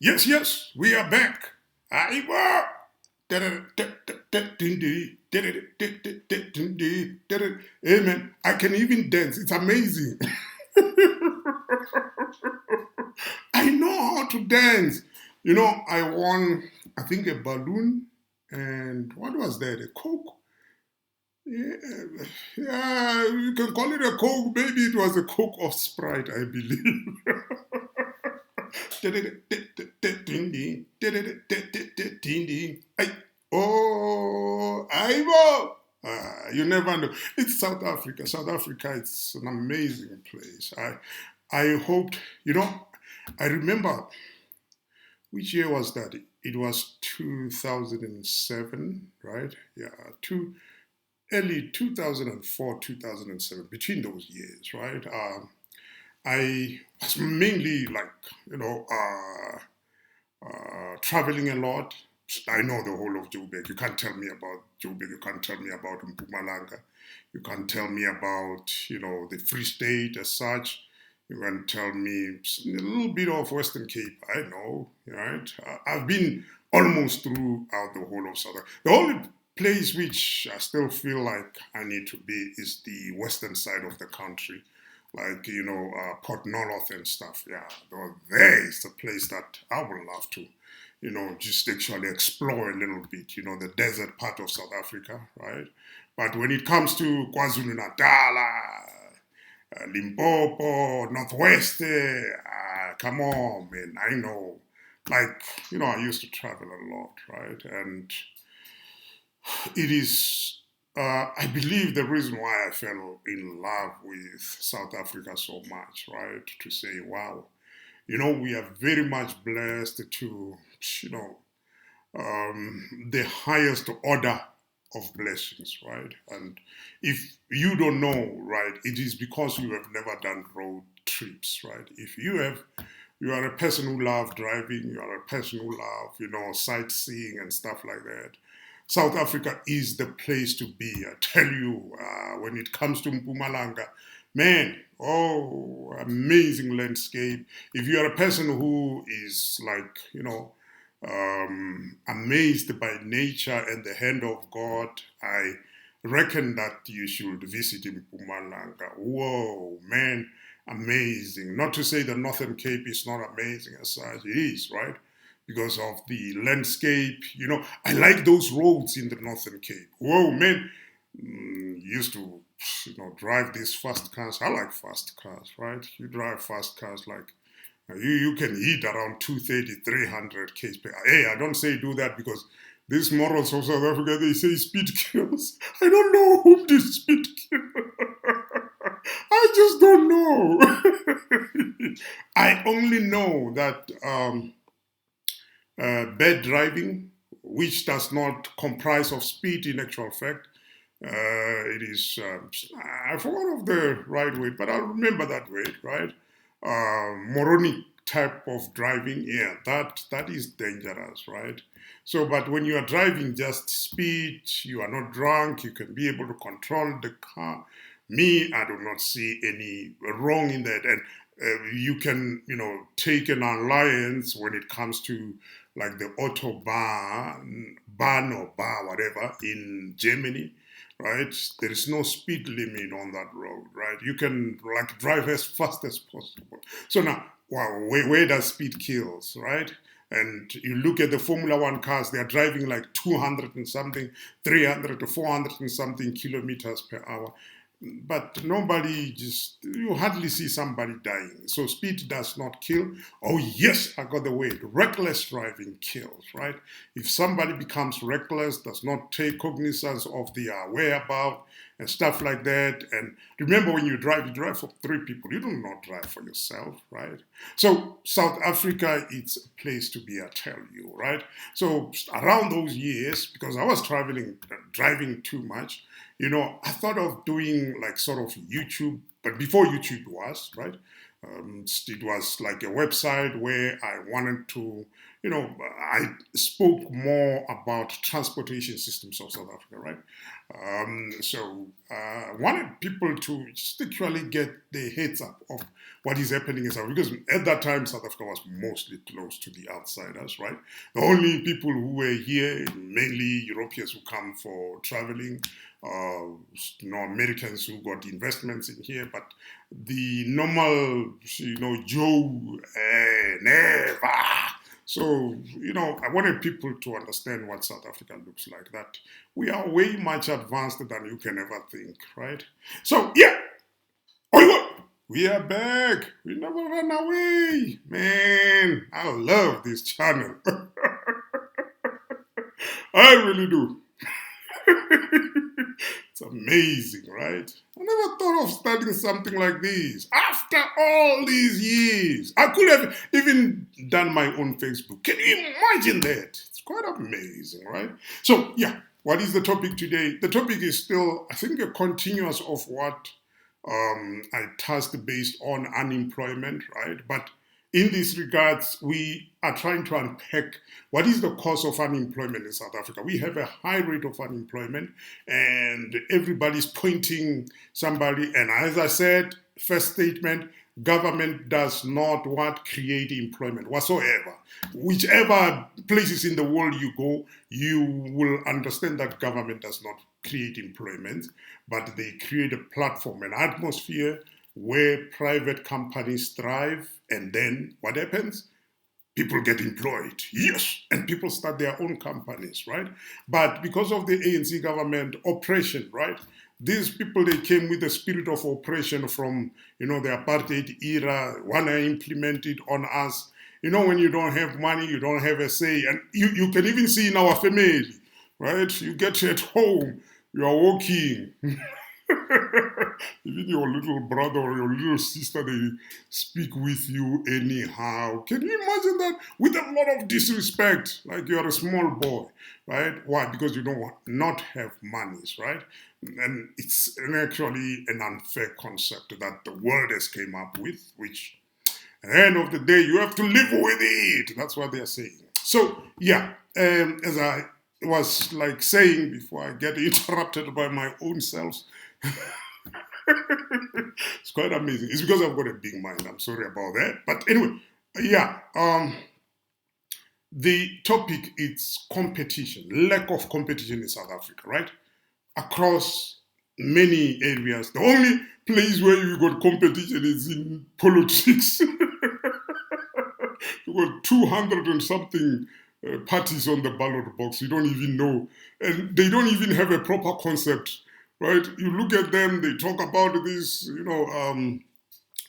Yes, yes, we are back. Aiwa! Amen. I can even dance. It's amazing. I know how to dance. I won, I think, a balloon and what was that? A Coke? Yeah, yeah, you can call it a Coke. Maybe it was a Coke of Sprite, I believe. Ay, oh, Ivo. You never know. It's South Africa. South Africa, it's an amazing place. I hoped, I remember which year was that? It was 2007, right? Yeah, early 2004, 2007, between those years, right? I was mainly like, you know, uh, traveling a lot. I know the whole of Joburg. You can't tell me about Joburg. You can't tell me about Mpumalanga. You can't tell me about, the Free State as such. You can tell me a little bit of Western Cape. I know, right? I've been almost throughout the whole of South Africa. The only place which I still feel like I need to be is the western side of the country, like Port North and stuff. Yeah, there is a place that I would love to, just actually explore a little bit. The desert part of South Africa, right? But when it comes to KwaZulu Natal, Limpopo, Northwest, come on, man, I know. Like, I used to travel a lot, right? And it is, I believe, the reason why I fell in love with South Africa so much, right? To say, wow, we are very much blessed to, you know, the highest order of blessings, right? And if you don't know, right, it is because you have never done road trips, right? If you are a person who loves driving, you are a person who loves, sightseeing and stuff like that. South Africa is the place to be. I tell you, when it comes to Mpumalanga, man, oh, amazing landscape. If you are a person who is like, amazed by nature and the hand of God, I reckon that you should visit in Mpumalanga. Whoa, man, amazing. Not to say the Northern Cape is not amazing as such, it is, right? Because of the landscape. I like those roads in the Northern Cape. Whoa, man, used to, drive these fast cars. I like fast cars, right? You drive fast cars like you can hit around 230, 300 k's per hour. Hey, I don't say do that because these morals of South Africa, they say speed kills. I don't know whom this speed kills. I just don't know. I only know that bad driving, which does not comprise of speed in actual fact, it is, I forgot of the right word, but I'll remember that word, right? Moronic type of driving, yeah, that is dangerous, right? So, but when you are driving just speed, you are not drunk, you can be able to control the car. Me, I do not see any wrong in that, and you can, take an alliance when it comes to like the autobahn, ban or bar, whatever, in Germany, right? There is no speed limit on that road, right? You can like drive as fast as possible. So now, wow, where does speed kills, right? And you look at the Formula One cars, they are driving like 200 and something, 300 to 400 and something kilometers per hour. But nobody you hardly see somebody dying. So speed does not kill. Oh, yes, I got the word. Reckless driving kills, right? If somebody becomes reckless, does not take cognizance of their whereabouts and stuff like that. And remember, when you drive for three people. You do not drive for yourself, right? So South Africa, it's a place to be, I tell you, right? So around those years, because I was driving too much, I thought of doing like sort of YouTube, but before YouTube was, right? It was like a website where I wanted to, I spoke more about transportation systems of South Africa, right? Wanted people to just actually get their heads up of what is happening in South Africa, because at that time South Africa was mostly closed to the outsiders, right? The only people who were here, mainly Europeans who come for traveling, Americans who got investments in here, but the normal, Joe, never. So, I wanted people to understand what South Africa looks like, that we are way much advanced than you can ever think, right? So, yeah, we are back. We never ran away. Man, I love this channel. I really do. It's amazing, right? I never thought of starting something like this. After all these years, I could have even done my own Facebook. Can you imagine that? It's quite amazing, right? So, yeah, what is the topic today? The topic is still, I think, a continuous of what I touched based on unemployment, right? But in these regards, we are trying to unpack what is the cause of unemployment in South Africa. We have a high rate of unemployment, and everybody's pointing somebody. And as I said, first statement, government does not want create employment whatsoever. Whichever places in the world you go, you will understand that government does not create employment, but they create a platform, an atmosphere where private companies thrive, and then what happens? People get employed, yes, and people start their own companies, right? But because of the ANC government oppression, right? These people, they came with the spirit of oppression from, the apartheid era, want to implement it on us. When you don't have money, you don't have a say. And you can even see in our family, right? You get at home, you are walking. Even your little brother or your little sister, they speak with you anyhow. Can you imagine that? With a lot of disrespect, like you're a small boy, right? Why? Because you don't not have monies, right? And it's actually an unfair concept that the world has came up with, which at the end of the day, you have to live with it. That's what they're saying. So, yeah, as I was like saying before I get interrupted by my own self, it's quite amazing. It's because I've got a big mind. I'm sorry about that. But anyway, yeah. The topic is competition, lack of competition in South Africa, right? Across many areas. The only place where you got competition is in politics. You got 200 and something parties on the ballot box. You don't even know. And they don't even have a proper concept, right? You look at them, they talk about these,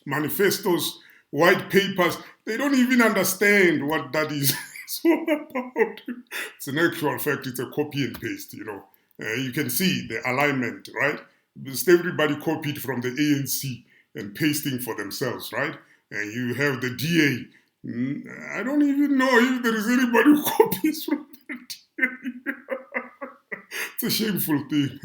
manifestos, white papers. They don't even understand what that is. all about. It's an actual fact, it's a copy and paste, you can see the alignment, right? Just everybody copied from the ANC and pasting for themselves, right? And you have the DA. I don't even know if there is anybody who copies from the DA. It's a shameful thing.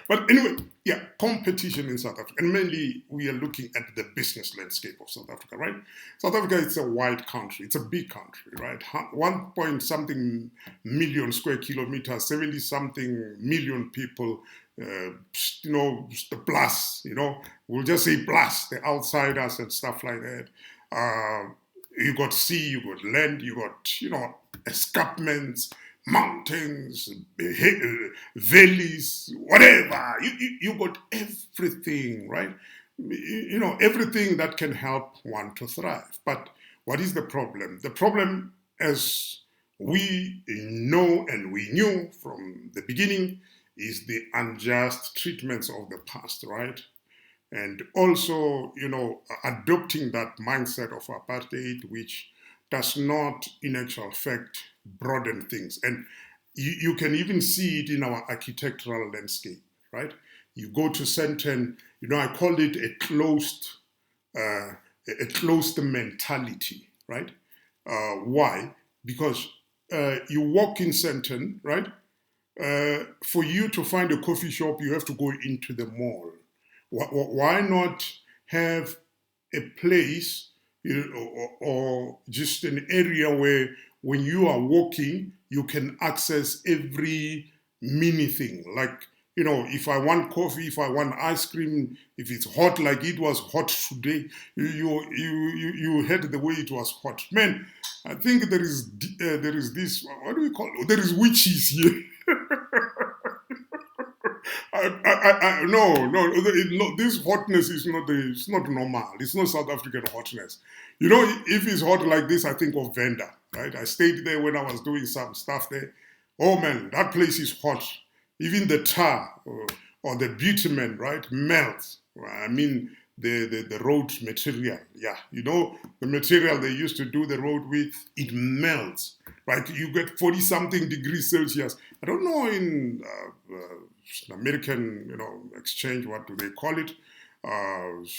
But anyway, yeah, competition in South Africa. And mainly we are looking at the business landscape of South Africa, right? South Africa is a wide country. It's a big country, right? 1 point something million square kilometers, 70 something million people, the plus, we'll just say plus, the outsiders and stuff like that. You got sea, you got land, you got, escarpments, mountains, valleys, whatever. You got everything, right? Everything that can help one to thrive. But what is the problem? The problem, as we know and we knew from the beginning, is the unjust treatments of the past, right? And also, adopting that mindset of apartheid, which does not, in actual fact, broaden things. And you can even see it in our architectural landscape, right? You go to Sandton, I call it a closed mentality, right? Why? Because you walk in Sandton, right? For you to find a coffee shop, you have to go into the mall. Why not have a place or just an area where when you are walking, you can access every mini thing. Like, if I want coffee, if I want ice cream, if it's hot like it was hot today, you heard the way it was hot. Man, I think there is this, what do we call it? There is witches here. No, no, this hotness is it's not normal. It's not South African hotness. If it's hot like this, I think of Venda, right? I stayed there when I was doing some stuff there. Oh man, that place is hot. Even the tar or the bitumen, right, melts. I mean, the road material, yeah. The material they used to do the road with, it melts. Like you get 40 something degrees Celsius. I don't know in American, exchange, what do they call it?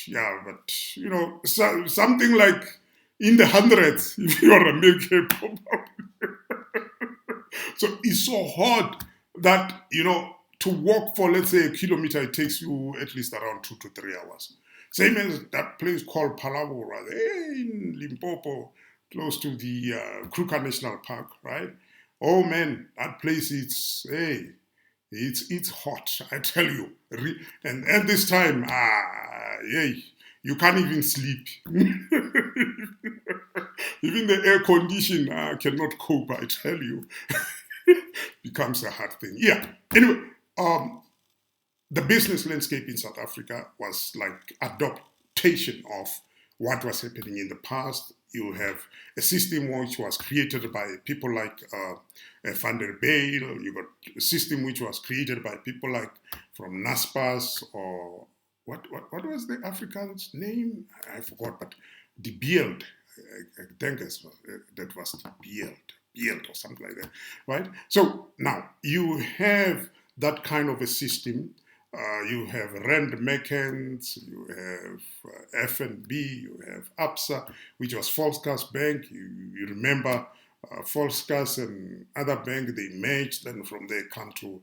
Yeah, but something like in the hundreds, if you are American, probably. So it's so hot that, to walk for, let's say, a kilometer, it takes you at least around 2 to 3 hours. Same as that place called Palavo, right, in Limpopo, close to the Kruger National Park, right? Oh man, that place, it's hot, I tell you. And at this time, yay, you can't even sleep. Even the air condition cannot cope, I tell you. Becomes a hard thing. Yeah. Anyway, the business landscape in South Africa was like adaptation of what was happening in the past. You have a system which was created by people like Van der Bijl. You got a system which was created by people like from NASPAS, or what was the African's name? I forgot, but De Beeld. I think that was De Beeld or something like that, right? So now you have that kind of a system. You have Rand Merchants, you have FNB, you have ABSA, which was Volkskas Bank. You remember Volkskas and other bank, they merged, and from there come to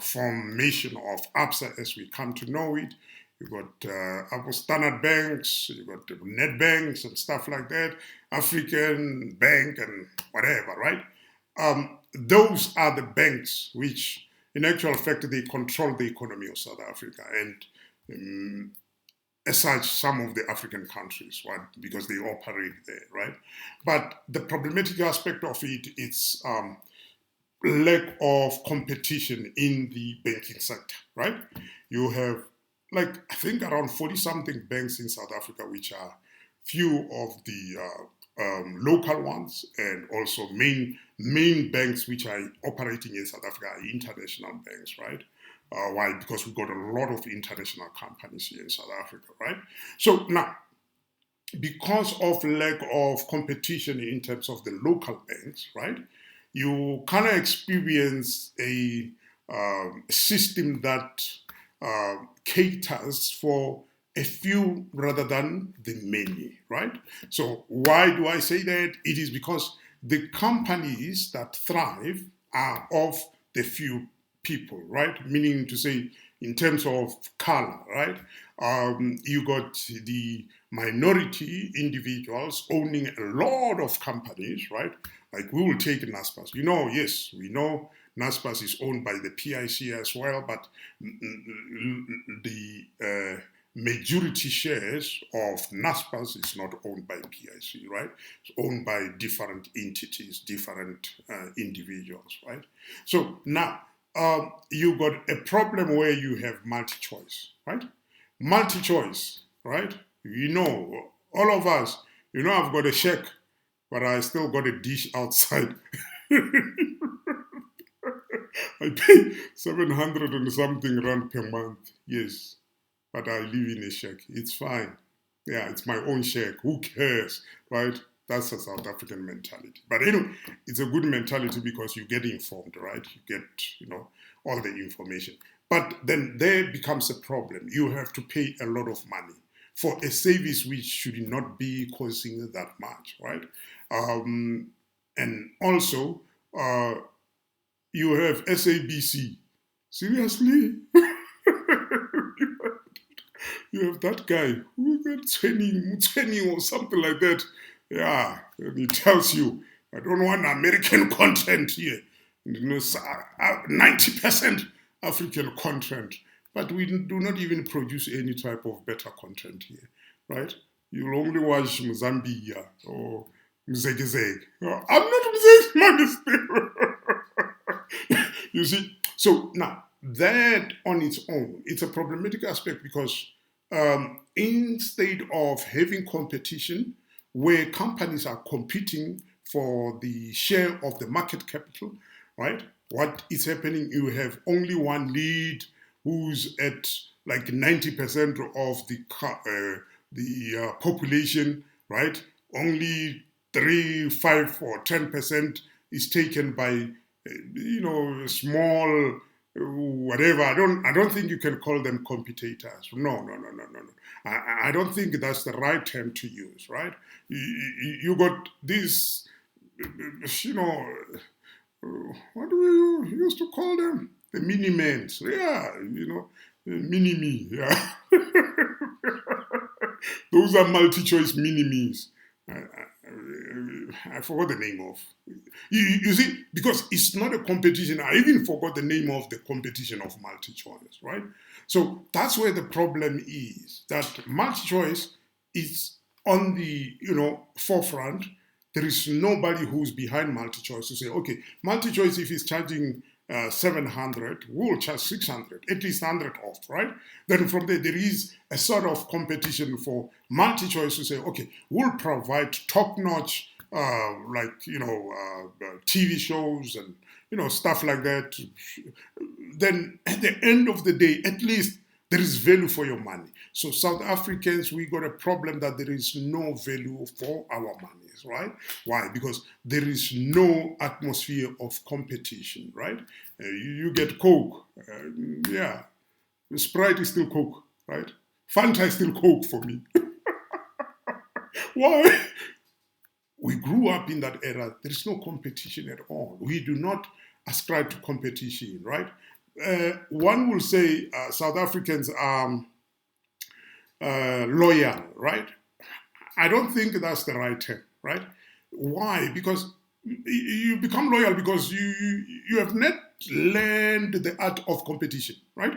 formation of ABSA as we come to know it. You got Standard Banks, you got net banks and stuff like that, African Bank and whatever, right? Those are the banks which, in actual fact, they control the economy of South Africa, and as such, some of the African countries, right, because they operate there, right? But the problematic aspect of it is lack of competition in the banking sector, right? You have, like, I think around 40 something banks in South Africa, which are few of the local ones, and also main banks which are operating in South Africa are international banks, right? Why? Because we've got a lot of international companies here in South Africa, right? So now, because of lack of competition in terms of the local banks, right, you kind of experience a system that caters for a few rather than the many, right? So why do I say that? It is because the companies that thrive are of the few people, right? Meaning to say, in terms of color, right? You got the minority individuals owning a lot of companies, right? Like we will take NASPAS. Yes, we know NASPAS is owned by the PIC as well, but the majority shares of NASPAS is not owned by PIC, right? It's owned by different entities, different individuals, right? So now, you got a problem where you have multi-choice, right? Multi-choice, right? All of us, I've got a check, but I still got a dish outside. I pay 700 and something rand per month, yes, but I live in a shack. It's fine. Yeah, it's my own shack. Who cares, right? That's a South African mentality. But it's a good mentality because you get informed, right? You get, all the information. But then there becomes a problem. You have to pay a lot of money for a service which should not be costing that much, right? And also, you have SABC. Seriously? You have that guy who's training or something like that. Yeah, and he tells you, I don't want American content here. 90% African content. But we do not even produce any type of better content here, right? You'll only watch Mozambique or Mzegezeg. I'm not Mzegezeg, you see? So now, that on its own, it's a problematic aspect because instead of having competition where companies are competing for the share of the market capital, right? What is happening? You have only one lead who's at like 90% of the population, right? Only 3, 5, or 10% is taken by small whatever. I don't think you can call them competitors. No. I don't think that's the right term to use, right? You got this, you know, what do we used to call them? The mini-mens. Yeah, mini-me. Yeah. Those are multi-choice mini-me's. I forgot the name of. You see, because it's not a competition. I even forgot the name of the competition of multi-choice, right? So that's where the problem is. That multi-choice is on the forefront. There is nobody who's behind multi-choice to say, okay, multi-choice, if it's charging 700, we'll charge 600, at least 100 off, right? Then from there is a sort of competition for multi-choice to say, okay, we'll provide top-notch, TV shows and stuff like that. Then at the end of the day, at least there is value for your money. So South Africans, we got a problem that there is no value for our monies, right? Why? Because there is no atmosphere of competition, right? You get Coke, yeah. Sprite is still Coke, right? Fanta is still Coke for me. Why? We grew up in that era. There is no competition at all. We do not ascribe to competition, right? One will say South Africans are loyal, right? I don't think that's the right term, right? Why? Because you become loyal because you have not learned the art of competition, right?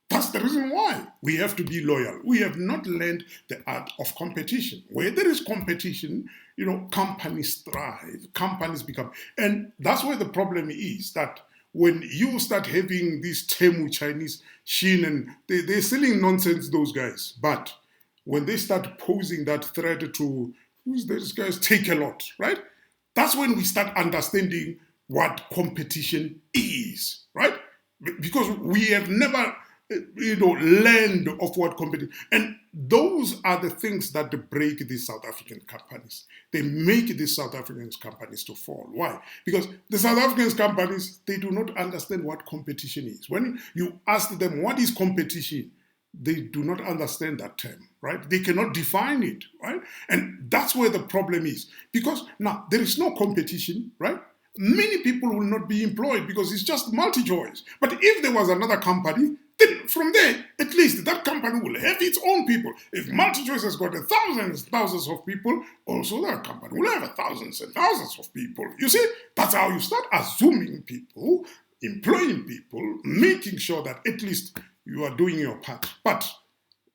That's the reason why we have to be loyal. We have not learned the art of competition. Where there is competition, companies thrive, companies become. And that's where the problem is, that when you start having this Temu Chinese, Shein, and they're selling nonsense, those guys. But when they start posing that threat to, who's these guys, Take a Lot, right? That's when we start understanding what competition is, right? Because we have never learned of what competition. And those are the things that break these South African companies. They make these South African companies to fall. Why? Because the South African companies, they do not understand what competition is. When you ask them, what is competition? They do not understand that term, right? They cannot define it, right? And that's where the problem is. Because now there is no competition, right? Many people will not be employed because it's just multi-choice. But if there was another company, then from there, at least that company will have its own people. If multi-choice has got thousands of people, also that company will have thousands and thousands of people. You see, that's how you start assuming people, employing people, making sure that at least you are doing your part. But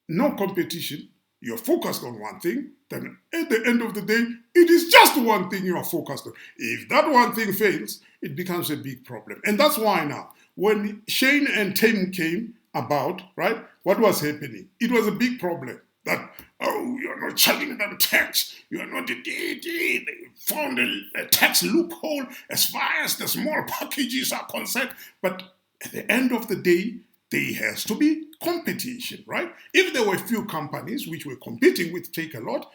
no competition, you're focused on one thing, then at the end of the day, it is just one thing you are focused on. If that one thing fails, it becomes a big problem. And that's why now, when Shein and Temu came about, right, what was happening? It was a big problem. That, you're not charging them tax. You are not, they found a tax loophole as far as the small packages are concerned. But at the end of the day, there has to be competition, right? If there were few companies which were competing with Take a Lot,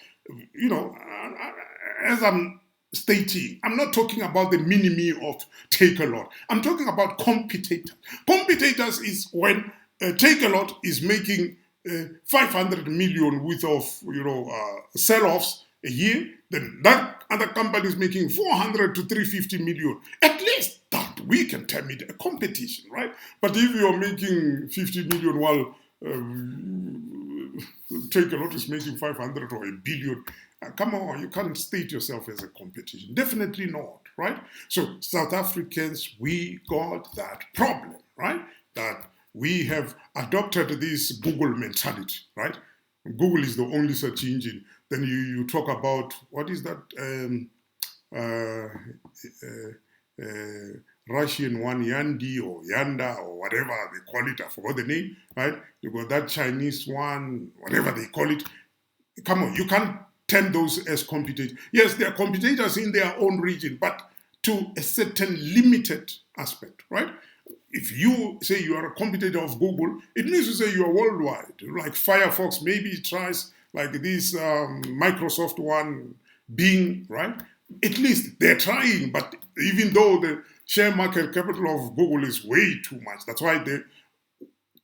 as I'm stating, I'm not talking about the mini-me of Take a Lot. I'm talking about competitors. Competitors is when Take a Lot is making 500 million worth of sell-offs a year, then that other company is making 400 to 350 million. At least that we can term it a competition, right? But if you're making 50 million while take a lot is making 500 or a billion. Come on, you can't state yourself as a competition. Definitely not, right? So South Africans, we got that problem, right? That we have adopted this Google mentality, right? Google is the only search engine. Then you talk about, what is that? Uh, Russian one, Yandi or Yanda or whatever they call it. I forgot the name, right? You got that Chinese one, whatever they call it. Come on, you can't term those as competitors. Yes, they are competitors in their own region, but to a certain limited aspect, right? If you say you are a competitor of Google, it means to say you are worldwide. Like Firefox, maybe it tries like this Microsoft one, Bing, right? At least they're trying, but even though the share market capital of Google is way too much, that's why the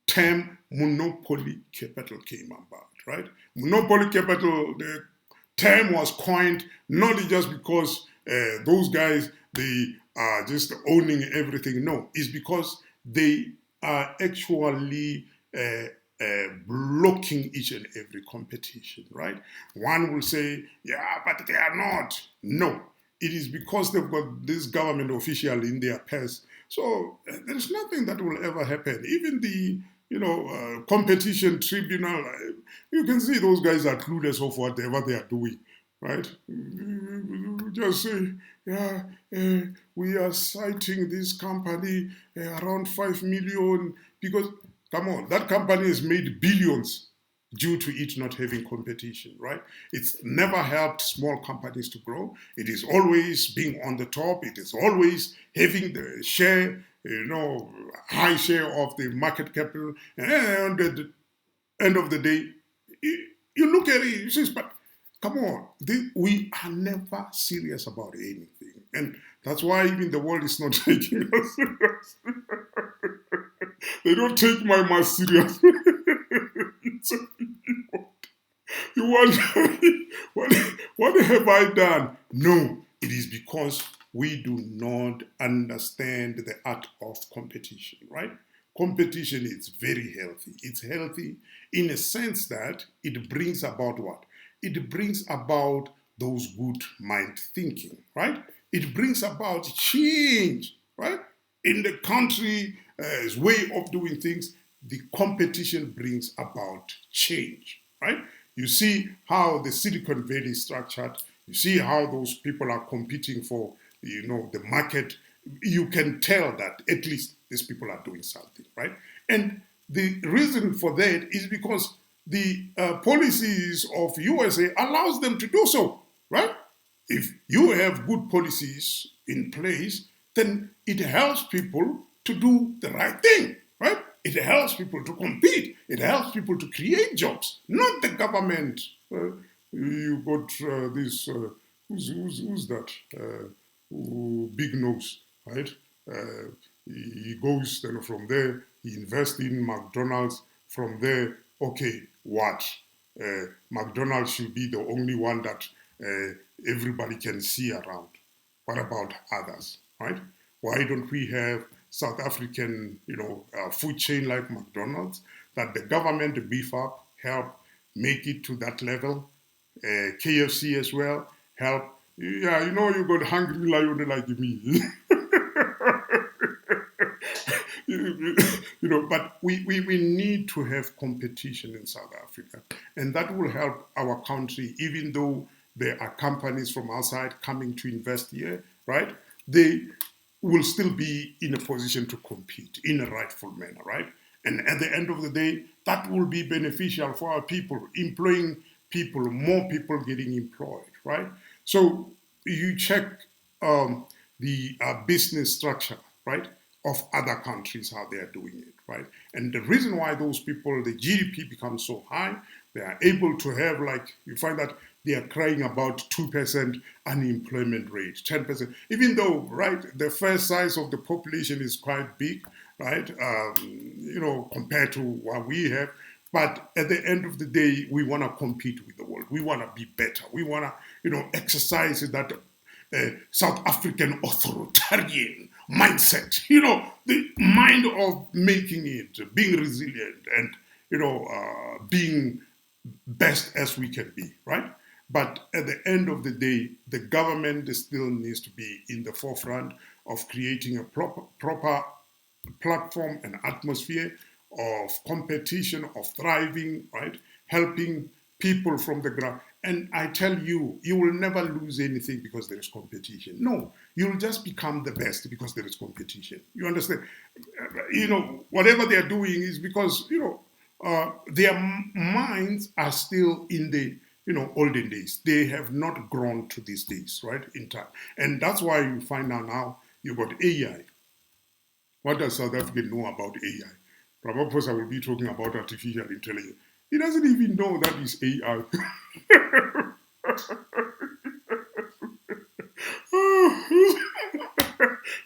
term monopoly capital came about, right? Monopoly capital, the term was coined not just because those guys, they are just owning everything. No, it's because they are actually blocking each and every competition, right? One will say, yeah, but they are not. No, it is because they've got this government official in their purse. So there's nothing that will ever happen. Even the competition tribunal, you can see those guys are clueless of whatever they are doing, right? Just say, yeah, we are citing this company around 5 million because, come on, that company has made billions due to it not having competition, right? It's never helped small companies to grow. It is always being on the top. It is always having the share, high share of the market capital. And at the end of the day, you look at it, you say, but come on, we are never serious about anything. And that's why even the world is not taking us seriously. They don't take my math seriously. So, you wonder, what have I done? No, it is because we do not understand the art of competition, right? Competition is very healthy. It's healthy in a sense that it brings about what? It brings about those good mind thinking, right? It brings about change, right? In the country's way of doing things, the competition brings about change, right? You see how the Silicon Valley is structured. You see how those people are competing for, the market. You can tell that at least these people are doing something, right? And the reason for that is because the policies of USA allows them to do so, right? If you have good policies in place, then it helps people to do the right thing, right? It helps people to compete. It helps people to create jobs, not the government. You got this, who's that? Big nose, right? He goes then from there, he invests in McDonald's. From there, okay, what? McDonald's should be the only one that everybody can see around. What about others, right? Why don't we have South African, food chain like McDonald's that the government beef up, help make it to that level? KFC as well, help. Yeah, you got hungry lion like me. But we need to have competition in South Africa. And that will help our country, even though there are companies from outside coming to invest here, right? They will still be in a position to compete in a rightful manner, right? And at the end of the day, that will be beneficial for our people, employing people, more people getting employed, right? So you check the business structure, right, of other countries, how they are doing it, right? And the reason why those people, the GDP becomes so high, they are able to have, like, you find that they are crying about 2% unemployment rate, 10%, even though, right, the first size of the population is quite big, right, compared to what we have. But at the end of the day, we want to compete with the world. We want to be better. We want to, exercise that South African authoritarian mindset, the mind of making it, being resilient and, being best as we can be, right? But at the end of the day, the government still needs to be in the forefront of creating a proper platform and atmosphere of competition, of thriving, right? Helping people from the ground. And I tell you, you will never lose anything because there is competition. No, you'll just become the best because there is competition. You understand? Whatever they're doing is because, their minds are still in the, olden days. They have not grown to these days, right? In time. And that's why you find out now you got AI. What does South Africa know about AI? Ramaphosa will be talking about artificial intelligence. He doesn't even know that is AI.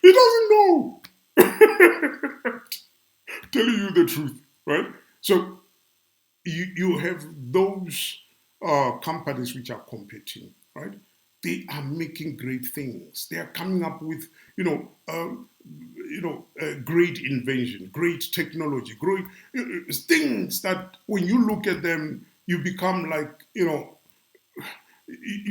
He doesn't know. Telling you the truth, right? So you have those companies which are competing, right? They are making great things. They are coming up with, great invention, great technology, great things that when you look at them, you become like, you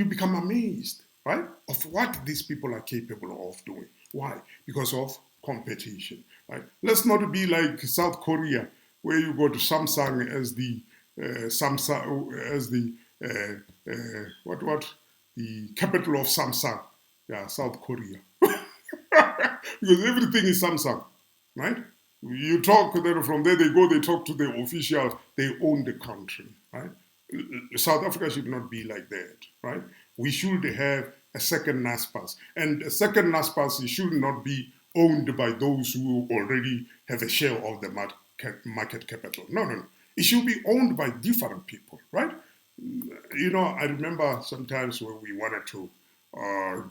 become amazed, right, of what these people are capable of doing. Why? Because of competition, right? Let's not be like South Korea, where you go to Samsung as the what the capital of Samsung, yeah, South Korea, because everything is Samsung, right? You talk, then from there they go, they talk to the officials, they own the country, right? South Africa should not be like that, right? We should have a second NASPAS. And a second NASPAS should not be owned by those who already have a share of the market capital. No, no, no. It should be owned by different people, right? I remember sometimes when we wanted to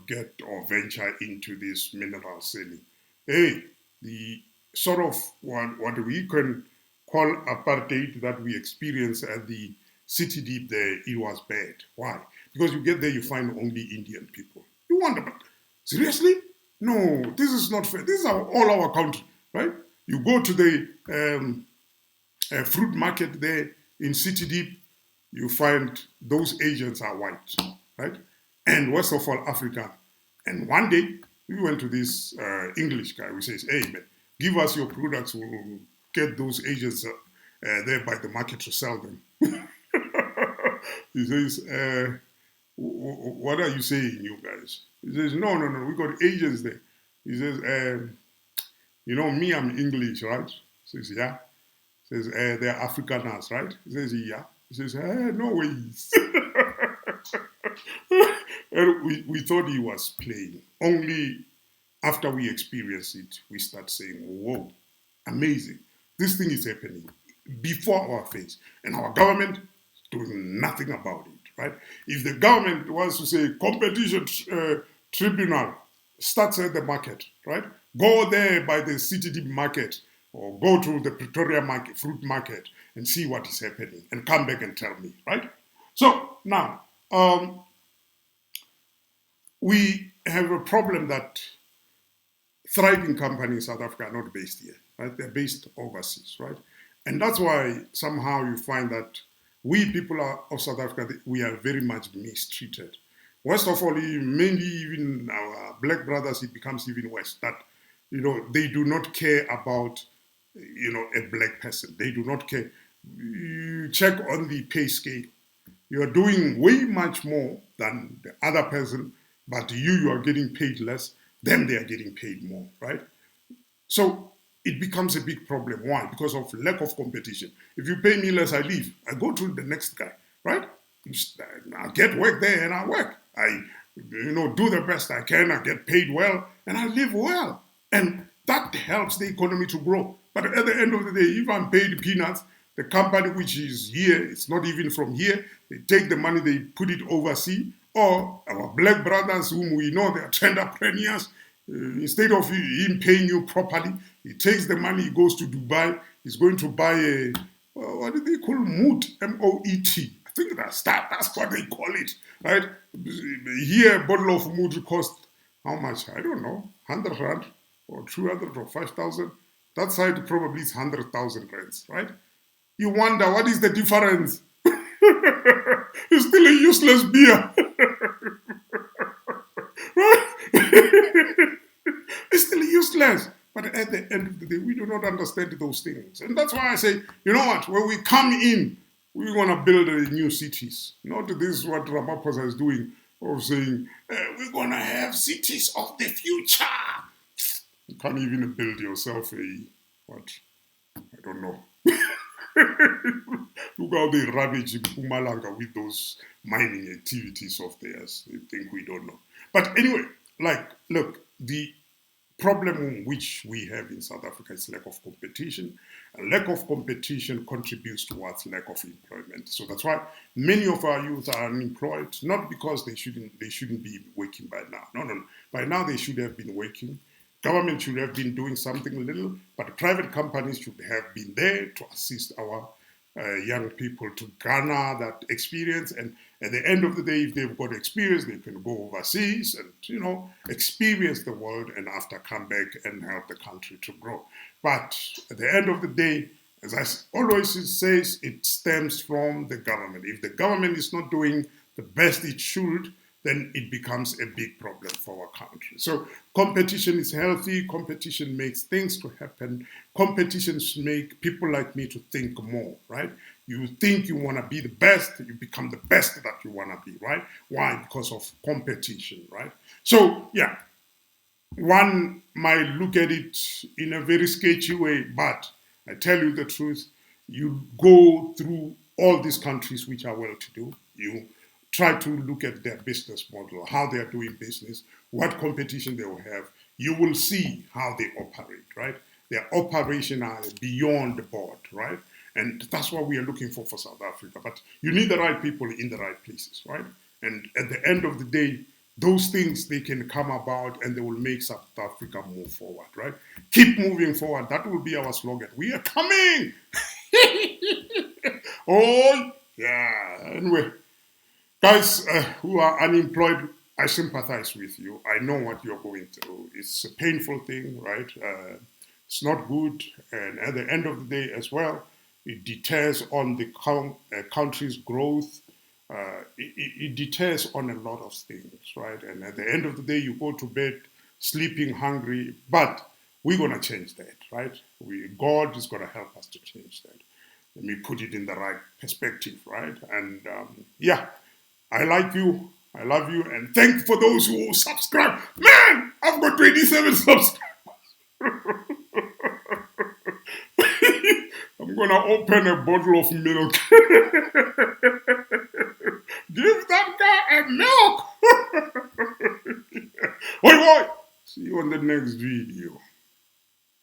get or venture into this mineral selling. Hey, the sort of what we can call apartheid that we experienced at the city deep there, it was bad. Why? Because you get there, you find only Indian people. You wonder, but seriously? No, this is not fair. This is all our country, right? You go to the fruit market there in City Deep, you find those agents are white, right? And worst of all, African. And one day, we went to this English guy who says, hey, man, give us your products, we'll get those agents there by the market to sell them. He says, what are you saying, you guys? He says, no, no, no, we got agents there. He says, me, I'm English, right? He says, yeah. He says, they're Afrikaners, right? He says, yeah. He says, no ways. And we thought he was playing. Only after we experience it, we start saying, whoa, amazing. This thing is happening before our face. And our government doing nothing about it, right? If the government wants to say competition tribunal starts at the market, right? Go there by the city deep market or go to the Pretoria market, fruit market, and see what is happening and come back and tell me, right? So now, we have a problem that thriving companies in South Africa are not based here, right? They're based overseas, right? And that's why somehow you find that we people of South Africa, we are very much mistreated. Worst of all, mainly even our black brothers, it becomes even worse that, they do not care about, a black person. They do not care. You check on the pay scale. You are doing way much more than the other person, but you are getting paid less. Them, they are getting paid more, right? So it becomes a big problem. Why? Because of lack of competition. If you pay me less, I leave. I go to the next guy, right? I get work there and I work. I, do the best I can. I get paid well and I live well. And that helps the economy to grow. But at the end of the day, if I'm paid peanuts, the company which is here, it's not even from here. They take the money, they put it overseas. Or our black brothers, whom we know they are entrepreneurs, instead of him paying you properly, he takes the money, he goes to Dubai, he's going to buy a, what do they call moot, M-O-E-T. I think that's what they call it, right? Here, a bottle of moot costs how much? I don't know, 100 rand or 200 or 5,000. That side probably is 100,000 rands, right? You wonder, what is the difference? It's still a useless beer. It's still useless. But at the end of the day, we do not understand those things. And that's why I say, you know what, when we come in, we want to build new cities. Not this is what Ramaphosa is doing, of saying, we're going to have cities of the future. You can't even build yourself what? I don't know. Look how they ravage in Pumalanga with those mining activities of theirs. They think we don't know. But anyway, look, the problem which we have in South Africa is lack of competition. A lack of competition contributes towards lack of employment. So that's why many of our youth are unemployed, not because they shouldn't be working by now. No. By now they should have been working. Government should have been doing something a little, but private companies should have been there to assist our young people to garner that experience. And at the end of the day, if they've got experience, they can go overseas and, experience the world and after come back and help the country to grow. But at the end of the day, as I always say, it stems from the government. If the government is not doing the best it should, then it becomes a big problem for our country. So competition is healthy. Competition makes things to happen. Competitions make people like me to think more, right? You think you want to be the best, you become the best that you want to be, right? Why? Because of competition, right? So, yeah, one might look at it in a very sketchy way, but I tell you the truth, you go through all these countries which are well-to-do, you try to look at their business model, how they are doing business, what competition they will have. You will see how they operate, right? Their operation are beyond the board, right? And that's what we are looking for South Africa. But you need the right people in the right places, right? And at the end of the day, those things, they can come about and they will make South Africa move forward, right? Keep moving forward. That will be our slogan. We are coming. Oh, yeah. Anyway, guys who are unemployed, I sympathize with you. I know what you're going through. It's a painful thing, right? It's not good. And at the end of the day as well, it deters on the country's growth. It deters on a lot of things, right? And at the end of the day, you go to bed sleeping hungry, but we're going to change that, right? God is going to help us to change that. Let me put it in the right perspective, right? And yeah, I like you. I love you. And thank you for those who subscribe. Man, I've got 27 subscribers. I'm going to open a bottle of milk. Give that guy a milk. Oi, oi. See you on the next video.